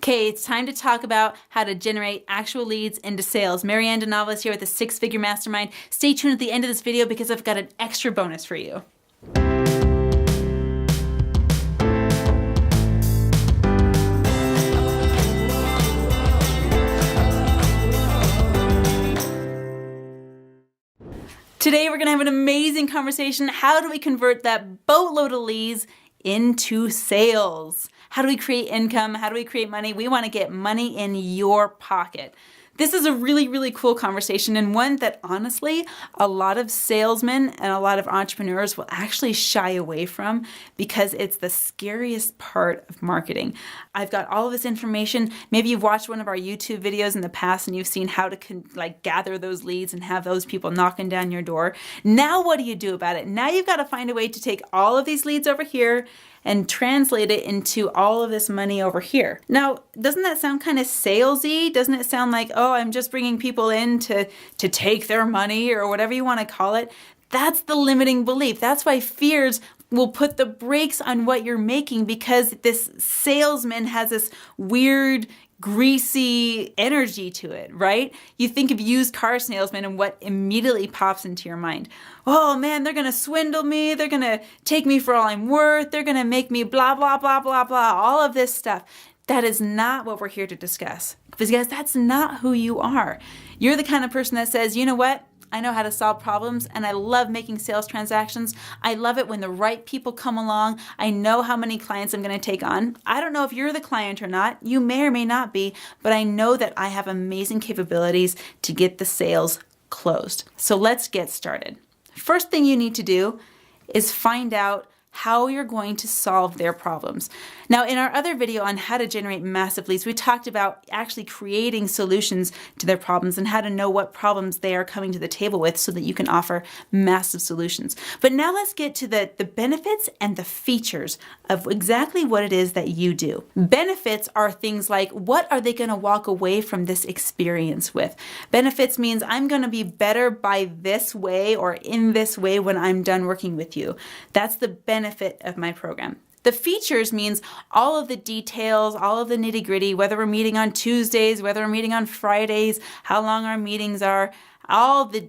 Okay, it's time to talk about how to generate actual leads into sales. Marianne DeNovellis here with the Six Figure Mastermind. Stay tuned at the end of this video because I've got an extra bonus for you. Today we're going to have an amazing conversation. How do we convert that boatload of leads into sales? How do we create income? How do we create money? We want to get money in your pocket. This is a really, really cool conversation, and one that honestly a lot of salesmen and a lot of entrepreneurs will actually shy away from because it's the scariest part of marketing. I've got all of this information. Maybe you've watched one of our YouTube videos in the past and you've seen how to gather those leads and have those people knocking down your door. Now what do you do about it? Now you've got to find a way to take all of these leads over here and translate it into all of this money over here. Now, doesn't that sound kind of salesy? Doesn't it sound like, oh, I'm just bringing people in to take their money or whatever you want to call it? That's the limiting belief. That's why fears will put the brakes on what you're making, because this salesman has this weird, greasy energy to it, right? You think of used car salesmen and what immediately pops into your mind. Oh man, they're going to swindle me. They're going to take me for all I'm worth. They're going to make me blah, blah, blah, blah, blah, all of this stuff. That is not what we're here to discuss, because that's not who you are. You're the kind of person that says, you know what? I know how to solve problems, and I love making sales transactions. I love it when the right people come along. I know how many clients I'm going to take on. I don't know if you're the client or not. You may or may not be, but I know that I have amazing capabilities to get the sales closed. So let's get started. First thing you need to do is find out how you're going to solve their problems. Now, in our other video on how to generate massive leads, we talked about actually creating solutions to their problems and how to know what problems they are coming to the table with so that you can offer massive solutions. But now let's get to the benefits and the features of exactly what it is that you do. Benefits are things like, what are they going to walk away from this experience with? Benefits means I'm going to be better by this way or in this way when I'm done working with you. That's the benefit of my program. The features means all of the details, all of the nitty-gritty, whether we're meeting on Tuesdays, whether we're meeting on Fridays, how long our meetings are, all the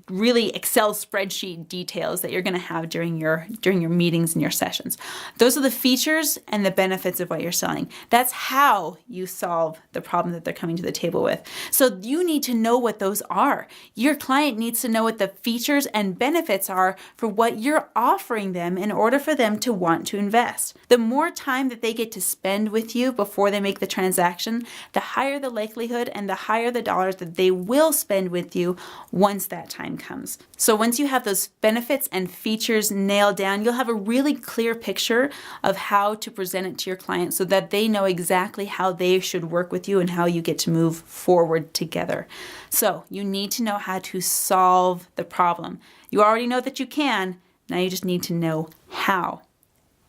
really Excel spreadsheet details that you're going to have during your meetings and your sessions. Those are the features and the benefits of what you're selling. That's how you solve the problem that they're coming to the table with. So you need to know what those are. Your client needs to know what the features and benefits are for what you're offering them in order for them to want to invest. The more time that they get to spend with you before they make the transaction, the higher the likelihood and the higher the dollars that they will spend with you once that time comes. So once you have those benefits and features nailed down, you'll have a really clear picture of how to present it to your client so that they know exactly how they should work with you and how you get to move forward together. So you need to know how to solve the problem. You already know that you can. Now you just need to know how.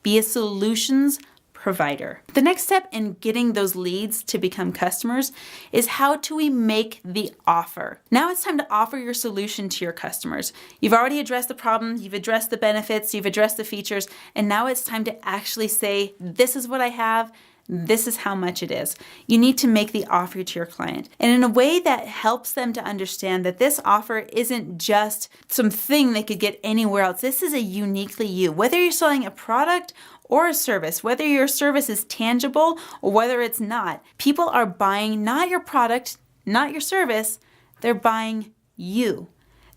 Be a solutions provider. The next step in getting those leads to become customers is how do we make the offer? Now it's time to offer your solution to your customers. You've already addressed the problem, you've addressed the benefits, you've addressed the features, and now it's time to actually say, this is what I have, this is how much it is. You need to make the offer to your client, and in a way that helps them to understand that this offer isn't just something they could get anywhere else. This is a uniquely you. Whether you're selling a product or a service, whether your service is tangible or whether it's not, people are buying not your product, not your service, they're buying you.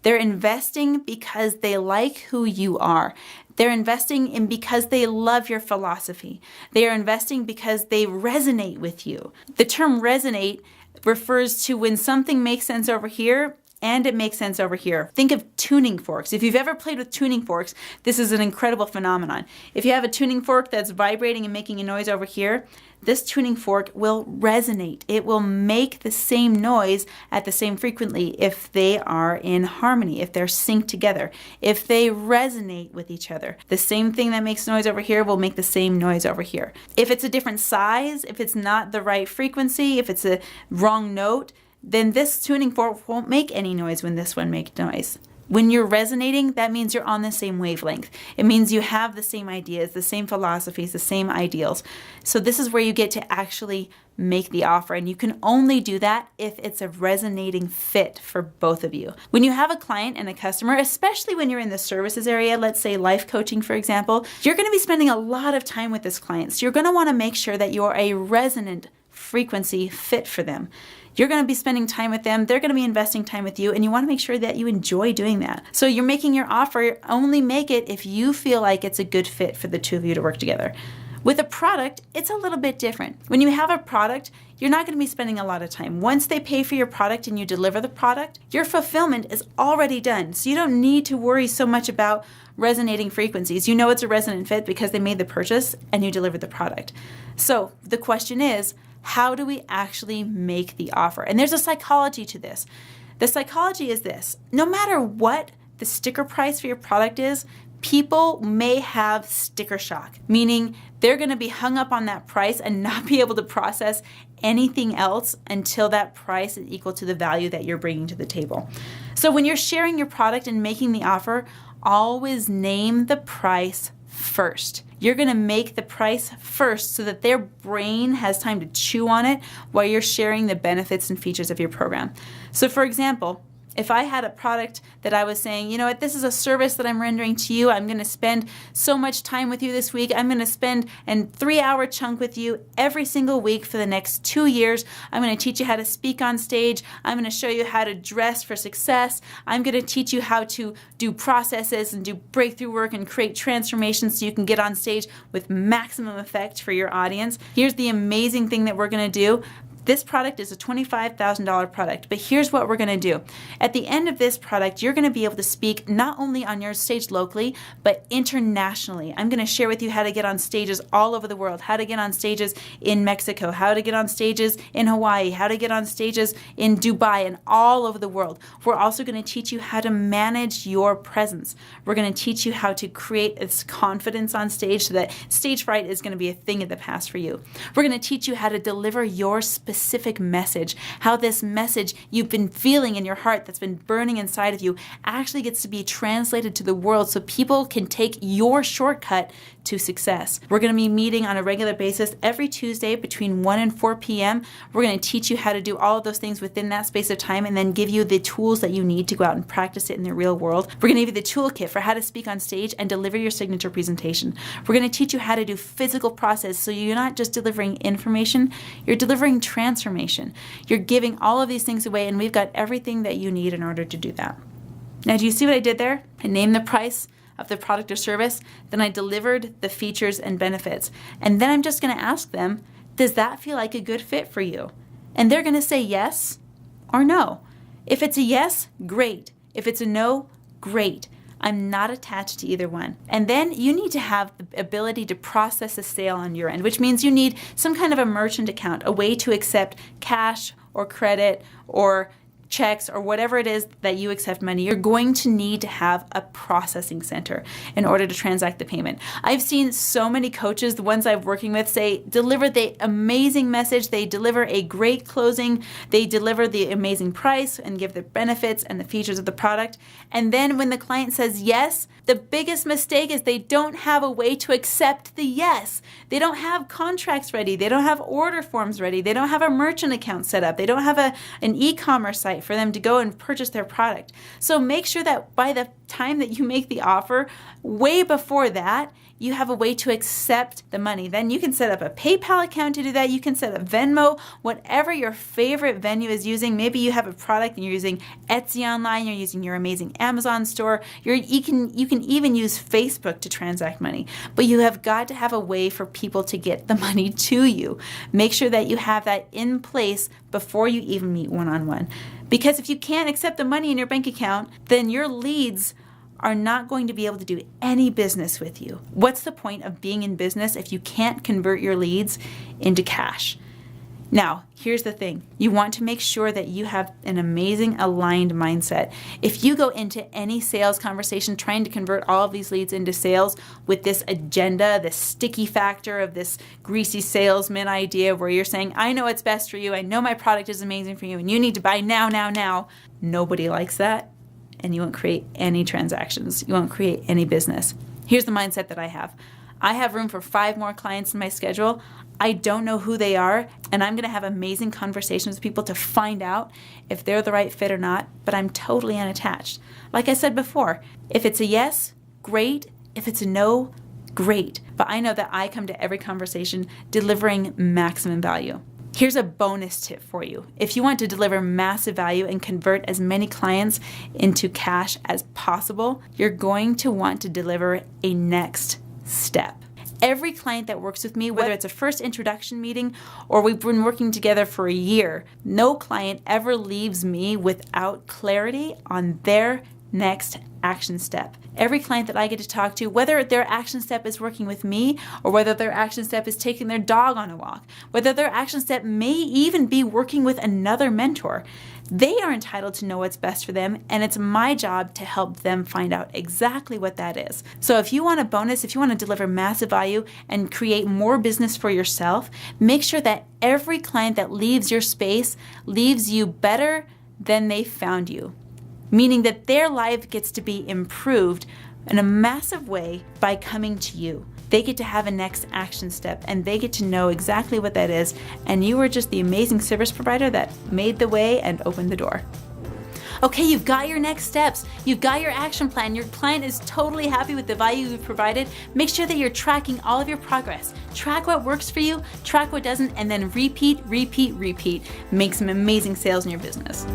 They're investing because they like who you are. They're investing in because they love your philosophy. They are investing because they resonate with you. The term resonate refers to when something makes sense over here and it makes sense over here. Think of tuning forks. If you've ever played with tuning forks, this is an incredible phenomenon. If you have a tuning fork that's vibrating and making a noise over here, this tuning fork will resonate. It will make the same noise at the same frequency if they are in harmony, if they're synced together, if they resonate with each other. The same thing that makes noise over here will make the same noise over here. If it's a different size, if it's not the right frequency, if it's a wrong note, then this tuning fork won't make any noise when this one makes noise. When you're resonating, that means you're on the same wavelength. It means you have the same ideas, the same philosophies, the same ideals. So this is where you get to actually make the offer. And you can only do that if it's a resonating fit for both of you. When you have a client and a customer, especially when you're in the services area, let's say life coaching, for example, you're going to be spending a lot of time with this client. So you're going to want to make sure that you're a resonant frequency fit for them. You're going to be spending time with them. They're going to be investing time with you, and you want to make sure that you enjoy doing that. So you're making your offer, only make it if you feel like it's a good fit for the two of you to work together. With a product, it's a little bit different. When you have a product, you're not going to be spending a lot of time. Once they pay for your product and you deliver the product, your fulfillment is already done. So you don't need to worry so much about resonating frequencies. You know it's a resonant fit because they made the purchase and you delivered the product. So the question is, how do we actually make the offer? And there's a psychology to this. The psychology is this: no matter what the sticker price for your product is, people may have sticker shock, meaning they're going to be hung up on that price and not be able to process anything else until that price is equal to the value that you're bringing to the table. So when you're sharing your product and making the offer, always name the price first. You're going to make the price first so that their brain has time to chew on it while you're sharing the benefits and features of your program. So for example, if I had a product that I was saying, you know what, this is a service that I'm rendering to you. I'm going to spend so much time with you this week. I'm going to spend a 3-hour chunk with you every single week for the next 2 years. I'm going to teach you how to speak on stage. I'm going to show you how to dress for success. I'm going to teach you how to do processes and do breakthrough work and create transformations so you can get on stage with maximum effect for your audience. Here's the amazing thing that we're going to do. This product is a $25,000 product, but here's what we're going to do. At the end of this product, you're going to be able to speak not only on your stage locally, but internationally. I'm going to share with you how to get on stages all over the world, how to get on stages in Mexico, how to get on stages in Hawaii, how to get on stages in Dubai, and all over the world. We're also going to teach you how to manage your presence. We're going to teach you how to create this confidence on stage so that stage fright is going to be a thing of the past for you. We're going to teach you how to deliver your specific message, how this message you've been feeling in your heart that's been burning inside of you actually gets to be translated to the world so people can take your shortcut to success. We're going to be meeting on a regular basis every Tuesday between 1 and 4 p.m. We're going to teach you how to do all of those things within that space of time and then give you the tools that you need to go out and practice it in the real world. We're going to give you the toolkit for how to speak on stage and deliver your signature presentation. We're going to teach you how to do physical process so you're not just delivering information, you're delivering transformation. You're giving all of these things away, and we've got everything that you need in order to do that. Now, do you see what I did there? I named the price of the product or service, then I delivered the features and benefits. And then I'm just going to ask them, does that feel like a good fit for you? And they're going to say yes or no. If it's a yes, great. If it's a no, great. I'm not attached to either one. And then you need to have the ability to process a sale on your end, which means you need some kind of a merchant account, a way to accept cash or credit or checks or whatever it is that you accept money. You're going to need to have a processing center in order to transact the payment. I've seen so many coaches, the ones I'm working with, say, deliver the amazing message, they deliver a great closing, they deliver the amazing price and give the benefits and the features of the product. And then when the client says yes, the biggest mistake is they don't have a way to accept the yes. They don't have contracts ready. They don't have order forms ready. They don't have a merchant account set up. They don't have an e-commerce site for them to go and purchase their product. So make sure that by the time that you make the offer, way before that, you have a way to accept the money. Then you can set up a PayPal account to do that. You can set up Venmo, whatever your favorite venue is using. Maybe you have a product and you're using Etsy online, you're using your amazing Amazon store. You can even use Facebook to transact money. But you have got to have a way for people to get the money to you. Make sure that you have that in place before you even meet one-on-one. Because if you can't accept the money in your bank account, then your leads are not going to be able to do any business with you. What's the point of being in business if you can't convert your leads into cash? Now, here's the thing. You want to make sure that you have an amazing aligned mindset. If you go into any sales conversation trying to convert all of these leads into sales with this agenda, this sticky factor of this greasy salesman idea where you're saying, I know what's best for you, I know my product is amazing for you, and you need to buy now, nobody likes that. and you won't create any transactions. You won't create any business. Here's the mindset that I have. I have room for 5 more clients in my schedule. I don't know who they are, and I'm going to have amazing conversations with people to find out if they're the right fit or not, but I'm totally unattached. Like I said before, if it's a yes, great. If it's a no, great. But I know that I come to every conversation delivering maximum value. Here's a bonus tip for you. If you want to deliver massive value and convert as many clients into cash as possible, you're going to want to deliver a next step. Every client that works with me, whether it's a first introduction meeting or we've been working together for a year, no client ever leaves me without clarity on their next action step. Every client that I get to talk to, whether their action step is working with me or whether their action step is taking their dog on a walk, whether their action step may even be working with another mentor, they are entitled to know what's best for them, and it's my job to help them find out exactly what that is. So if you want a bonus, if you want to deliver massive value and create more business for yourself, make sure that every client that leaves your space leaves you better than they found you. Meaning that their life gets to be improved in a massive way by coming to you. They get to have a next action step and they get to know exactly what that is, and you are just the amazing service provider that made the way and opened the door. Okay, you've got your next steps. You've got your action plan. Your client is totally happy with the value you've provided. Make sure that you're tracking all of your progress. Track what works for you, track what doesn't, and then repeat. Make some amazing sales in your business.